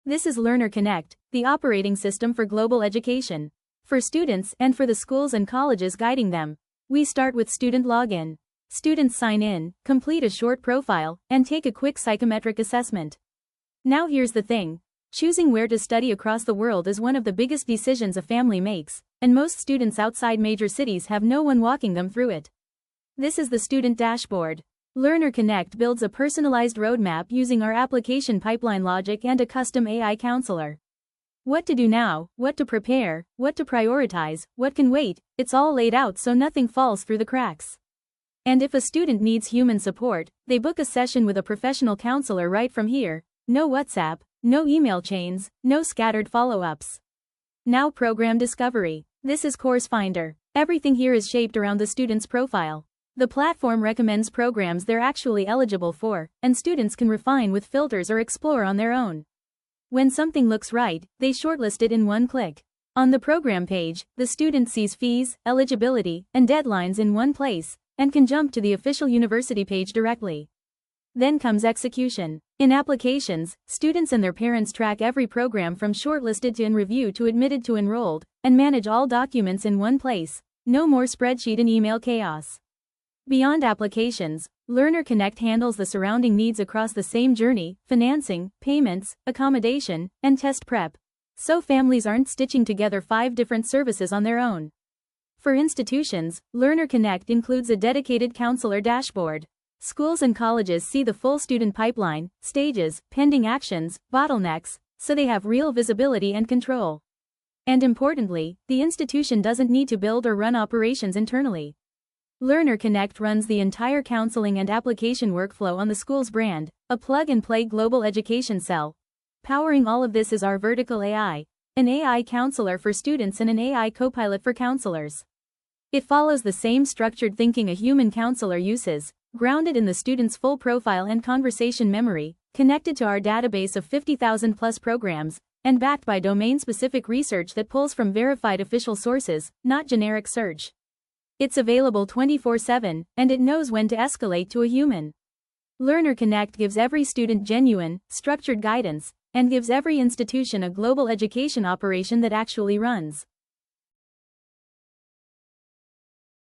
This is LearnerConnect, the operating system for global education. For students and for the schools and colleges guiding them. We start with student login. Students sign in, complete a short profile, and take a quick psychometric assessment. Now here's the thing. Choosing where to study across the world is one of the biggest decisions a family makes, and most students outside major cities have no one walking them through it. This is the student dashboard. LearnerConnect builds a personalized roadmap using our application pipeline logic and a custom AI counselor. What to do now, what to prepare, what to prioritize, what can wait, it's all laid out so nothing falls through the cracks. And if a student needs human support, they book a session with a professional counselor right from here. No WhatsApp, no email chains, no scattered follow-ups. Now program discovery. This is Course Finder. Everything here is shaped around the student's profile. The platform recommends programs they're actually eligible for, and students can refine with filters or explore on their own. When something looks right, they shortlist it in one click. On the program page, the student sees fees, eligibility, and deadlines in one place, and can jump to the official university page directly. Then comes execution. In applications, students and their parents track every program from shortlisted to in review to admitted to enrolled, and manage all documents in one place. No more spreadsheet and email chaos. Beyond applications, LearnerConnect handles the surrounding needs across the same journey: financing, payments, accommodation, and test prep. So families aren't stitching together 5 different services on their own. For institutions, LearnerConnect includes a dedicated counselor dashboard. Schools and colleges see the full student pipeline, stages, pending actions, bottlenecks, so they have real visibility and control. And importantly, the institution doesn't need to build or run operations internally. LearnerConnect runs the entire counseling and application workflow on the school's brand, a plug-and-play global education cell. Powering all of this is our vertical AI, an AI counselor for students and an AI copilot for counselors. It follows the same structured thinking a human counselor uses, grounded in the student's full profile and conversation memory, connected to our database of 50,000 plus programs, and backed by domain-specific research that pulls from verified official sources, not generic search. It's available 24/7, and it knows when to escalate to a human. LearnerConnect gives every student genuine, structured guidance, and gives every institution a global education operation that actually runs.